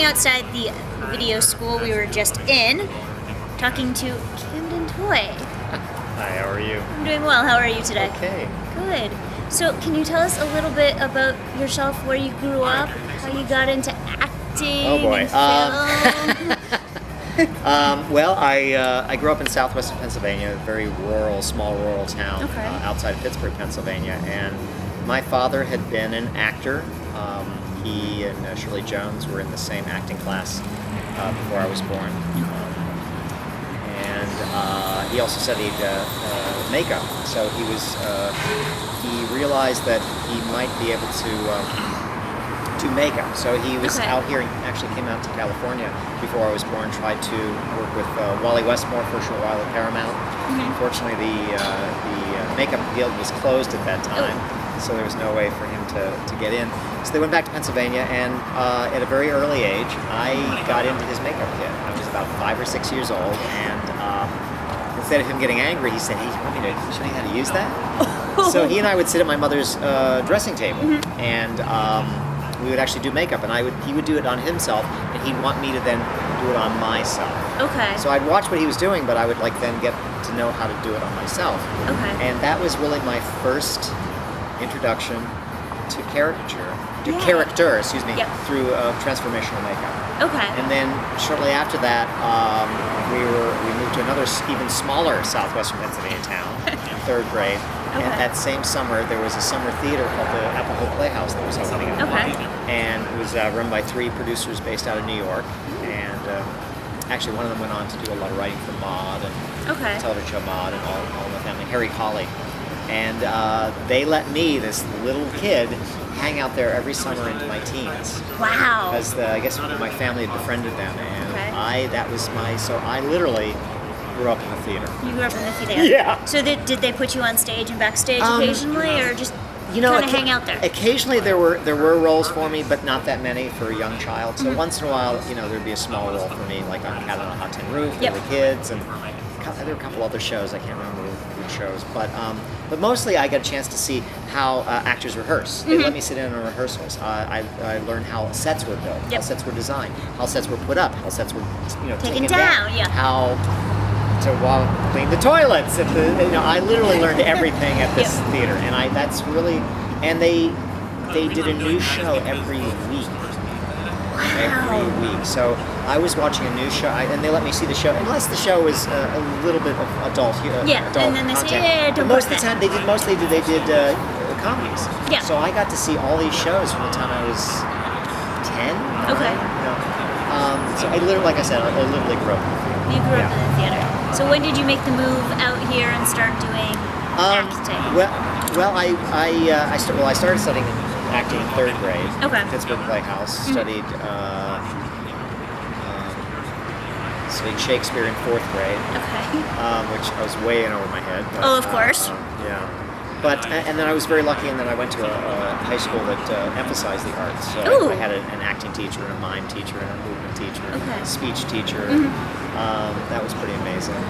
outside the video school we were just in, talking to Camden Toy. Hi, how are you? I'm doing well. How are you today? Okay. Good. So, can you tell us a little bit about yourself, where you grew up, how you got into acting? Oh boy. And film? Well, I grew up in southwestern Pennsylvania, a very rural, small rural town outside of Pittsburgh, Pennsylvania, and my father had been an actor. He and Shirley Jones were in the same acting class before I was born. And he also studied makeup, so he realized that he might be able to do makeup. So he was out here and actually came out to California before I was born, tried to work with Wally Westmore for a short while at Paramount. Unfortunately, the makeup guild was closed at that time, so there was no way for him to get in. So they went back to Pennsylvania, and at a very early age, I got into his makeup kit. I was about 5 or 6 years old, and instead of him getting angry, he said, "Hey, you want me to show you how to use that?" So he and I would sit at my mother's dressing table, and we would actually do makeup, and he would do it on himself, and he'd want me to then do it on myself. Okay. So I'd watch what he was doing, but I would then get to know how to do it on myself. Okay. And that was really my first introduction to character, through transformational makeup. Okay. And then shortly after that, we moved to another even smaller southwestern Pennsylvania town in 3rd grade. And that same summer, there was a summer theater called the Apple Hill Playhouse that was opening up. And it was run by 3 producers based out of New York. And actually, one of them went on to do a lot of writing for Maude and television show Maude and All in the Family, Harry Colley. And they let me, this little kid, hang out there every summer into my teens. Wow. Because I guess my family had befriended them, and so I literally grew up in the theater. You grew up in the theater? Yeah. So did they put you on stage and backstage occasionally, or just kind of hang out there? Occasionally there were roles for me, but not that many for a young child. So once in a while, there'd be a small role for me, like on Cat on a Hot Tin Roof for the kids, and there were a couple other shows, I can't remember which shows, but mostly I got a chance to see how actors rehearse. They let me sit in on rehearsals. I learned how sets were built, how sets were designed, how sets were put up, how sets were taken down, how to clean the toilets. I literally learned everything at this theater, and that's really, and they did a new show every week. Every week. So I was watching a new show, and they let me see the show, unless the show was a little bit of adult adult and then they content. say, But most of the time, they did comedies. Yeah. So I got to see all these shows from the time I was 10. Okay. So I literally, like I said, I literally grew up in the theater. You grew up in the theater. So when did you make the move out here and start doing acting? Well, I started studying acting in 3rd grade. Pittsburgh Playhouse. Studied Shakespeare in 4th grade. Which I was way in over my head. But, of course. Yeah. But and then I was very lucky, and then I went to a high school that emphasized the arts. So I had an acting teacher, and a mime teacher, and a movement teacher, and a speech teacher. That was pretty amazing.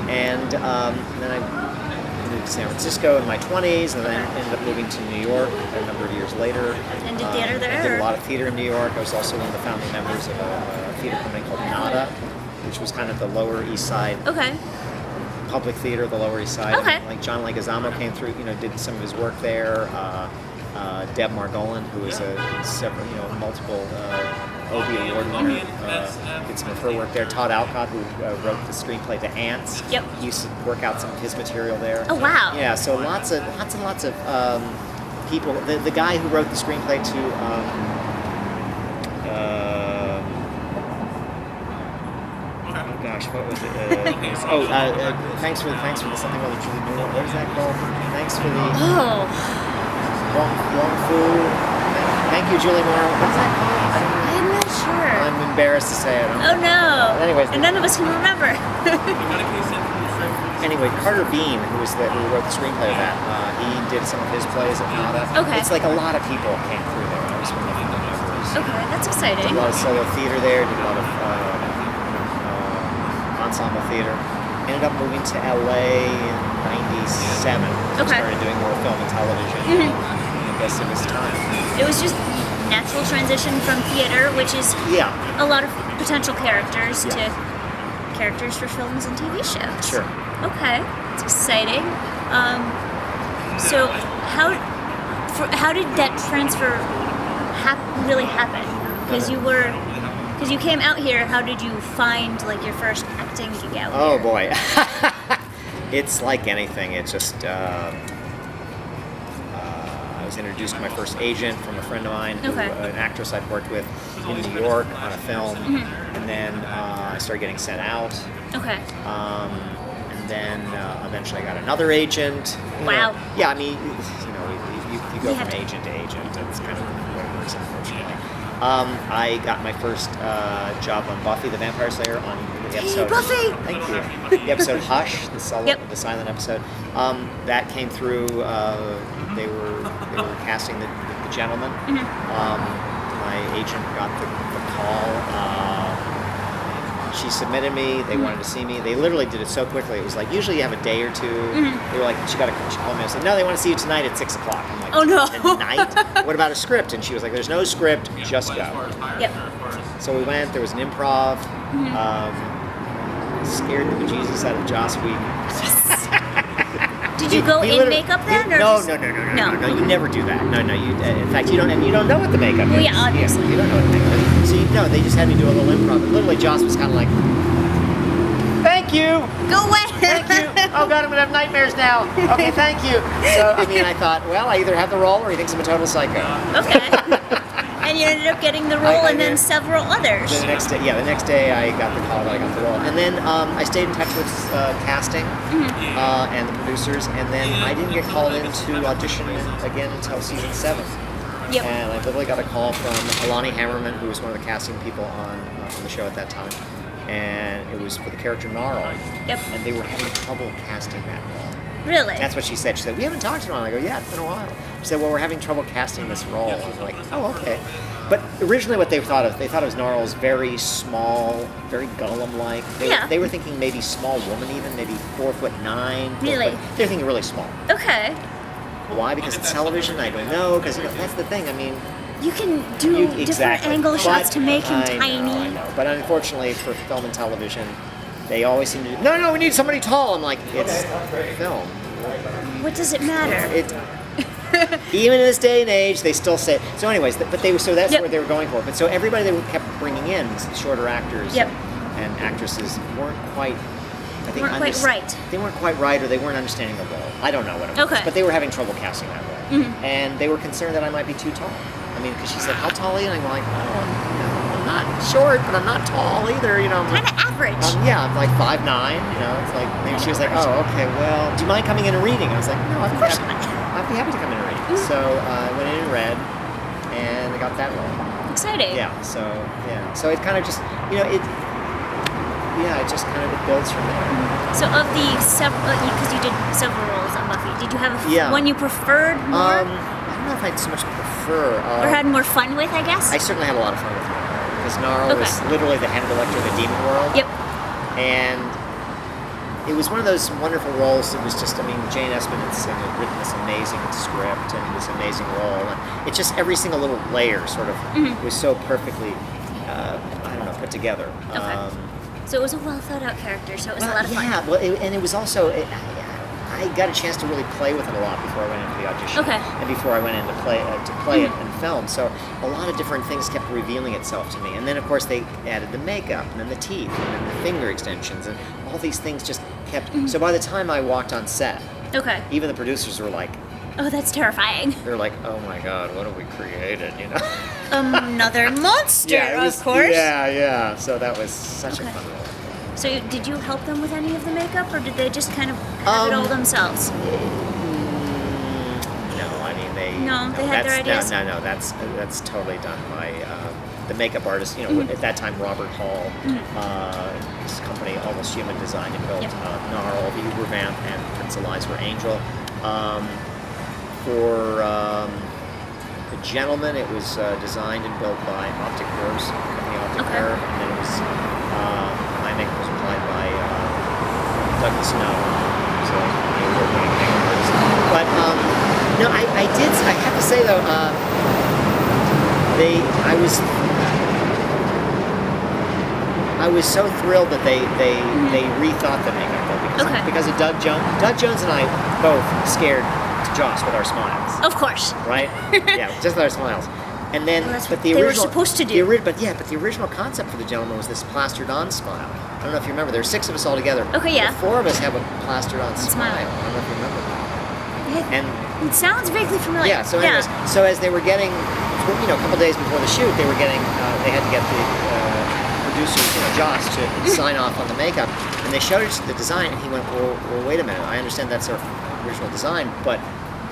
And then I moved to San Francisco in my 20s, and then ended up moving to New York a number of years later. And did theater there? I did a lot of theater in New York. I was also one of the founding members of a theater company called Nada, which was kind of the Lower East Side public theater, the Lower East Side. Like John Leguizamo came through, did some of his work there. Deb Margolin, who was a multiple Obie Award winner, did some of her work there. Todd Alcott, who wrote the screenplay to Ants, used to work out some of his material there. Oh wow! Yeah, so lots and lots of people. The guy who wrote the screenplay to what was it? Thanks for the something about the Julie Newmar. What is that called? Thanks for the Wong Fu. Thank you, Julie Newmar. What is that called? I'm not sure. I'm embarrassed to say it. Oh no! Anyways, and none of us can remember. Anyway, Carter Bean, who wrote the screenplay of that, he did some of his plays at Nada. It's like a lot of people came through there. I was one of the members. Okay, that's exciting. Did a lot of solo theater there. Did a lot of ensemble theater. Ended up moving to LA in '97. Started doing more film and television. I guess it was time. It was just natural transition from theater, which is a lot of potential characters, to characters for films and TV shows. Sure. Okay, it's exciting. So how did that transfer really happen? Because you came out here. How did you find like your first acting gig out here? Oh boy, it's like anything. It's just I was introduced to my first agent from a friend of mine, an actress I'd worked with in New York on a film, and then I started getting sent out. Okay. And then eventually I got another agent. Wow. Yeah, I mean, you go from agent to agent. That's kind of what it works, unfortunately. I got my first job on Buffy the Vampire Slayer on the episode. Buffy! Thank you. The episode Hush, the silent episode. That came through. They were casting the gentleman. My agent got the call. She submitted me. They wanted to see me. They literally did it so quickly. It was like usually you have a day or two. They were like, she called me. I said, no, they want to see you tonight at 6 o'clock. I'm like, oh no. Tonight? What about a script? And she was like, there's no script. Just go. Yep. So we went. There was an improv. Scared the bejesus out of Joss Whedon. Did you go in makeup then? No. You never do that. No. In fact, you don't know what the makeup is. Well, yeah, obviously. You don't know what the makeup is. So they just had me do a little improv. And literally, Joss was kind of like, "Thank you. Go away. Thank you. Oh God, I'm gonna have nightmares now. Okay, thank you." So I mean, I thought, well, I either have the role or he thinks I'm a total psycho. Okay. And you ended up getting the role, and then several others. The next day I got the call that I got the role, and then I stayed in touch with casting and the producers, and then I didn't get called in to audition again until season 7. Yep. And I literally got a call from Alani Hammerman, who was one of the casting people on the show at that time, and it was for the character Gnarl. Yep. And they were having trouble casting that role. Really? That's what she said. She said, we haven't talked to him. I go, yeah, it's been a while. She said, well, we're having trouble casting this role. I was like, oh, okay. But originally what they thought it was Gnarl's very small, very Gollum-like. They were thinking maybe small woman even, maybe 4'9". Really? They're thinking really small. Okay. Why? Because it's television? I don't know. Because that's the thing. I mean, you can do different angle shots to make him tiny. I know. But unfortunately for film and television, they always seem to do, no, we need somebody tall. I'm like, it's film. What does it matter? Even in this day and age, they still say. So, anyways, that's what they were going for. But so everybody they kept bringing in, shorter actors and actresses, weren't quite. They weren't quite right, or they weren't understanding the role. I don't know what it was, but they were having trouble casting that role, and they were concerned that I might be too tall. I mean, because she said, "How tall are you?" And I'm like, "I'm not short, but I'm not tall either." You know, kind of average. I'm like 5'9". You know, it's like maybe she was like, "Oh, okay. Well, do you mind coming in and reading?" I was like, "No, I'd be happy to come in and read." So I went in and read, and I got that role. Exciting. Yeah. So it kind of just it just kind of builds from there. So of the several, because you did several roles on Buffy, did you have one you preferred more? I don't know if I'd so much prefer. Or had more fun with, I guess? I certainly had a lot of fun with Gnarl, because Gnarl was literally the Hannibal Lecter of the demon world. Yep. And it was one of those wonderful roles. It was just, Jane Espen had written this amazing script and this amazing role. And it's just every single little layer sort of was so perfectly, put together. Okay. So it was a well thought out character, so it was a lot of fun. Yeah, and it was also, I got a chance to really play with it a lot before I went into the audition. Okay. And before I went in to play it in film. So a lot of different things kept revealing itself to me. And then, of course, they added the makeup, and then the teeth, and then the finger extensions, and all these things just kept... So by the time I walked on set, even the producers were like... Oh, that's terrifying. They're like, oh my God, what have we created, Another monster, of course. Yeah. So that was such a fun role. So did you help them with any of the makeup, or did they just kind of have it all themselves? They had their ideas? No, that's totally done by the makeup artist. At that time, Robert Hall, his company, Almost Human, designed and built Gnarl, the Übervamp, and Prince Eliza Angel. For the gentleman, it was designed and built by Optic Nerves, company Optic Nerve, and then it was my makeup was applied by Douglas Snow. So they were winning makeup artists. But no, I have to say though, I was so thrilled that they rethought the makeup though, because of Doug Jones. Doug Jones and I both scared Joss with our smiles. Of course. Right? Yeah, just with our smiles. And then, Well, that's but what the they original, were supposed to do. but the original concept for the gentleman was this plastered-on smile. I don't know if you remember. There's 6 of us all together. Okay, yeah. The 4 of us have a plastered-on smile. I don't know if you remember that. And It sounds vaguely familiar. yeah. So anyways, so as they were getting, a couple days before the shoot, they were getting, they had to get the producer, Joss, to sign off on the makeup, and they showed us the design, and he went, well, wait a minute. I understand that's our original design, but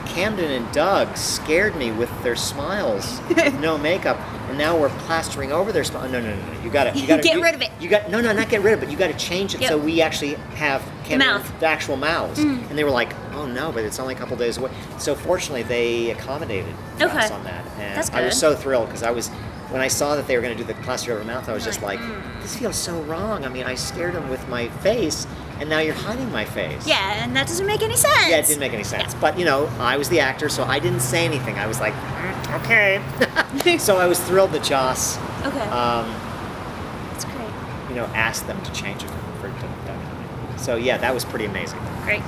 Camden and Doug scared me with their smiles, with no makeup, and now we're plastering over their smile. No, you gotta Get rid of it. Not get rid of it, but you gotta change it so we actually have Camden, mouth. the actual mouths. And they were like, oh no, but it's only a couple days away. So fortunately, they accommodated us on that, and That's I was good. so thrilled because when I saw that they were going to do the plaster over mouth, I was just like, this feels so wrong. I mean, I scared them with my face, and now you're hiding my face. Yeah, and that doesn't make any sense. Yeah, it didn't make any sense. Yeah. But, I was the actor, so I didn't say anything. I was like, okay. So I was thrilled that Joss, Okay. That's great. asked them to change it for Doug. So, yeah, that was pretty amazing. Great.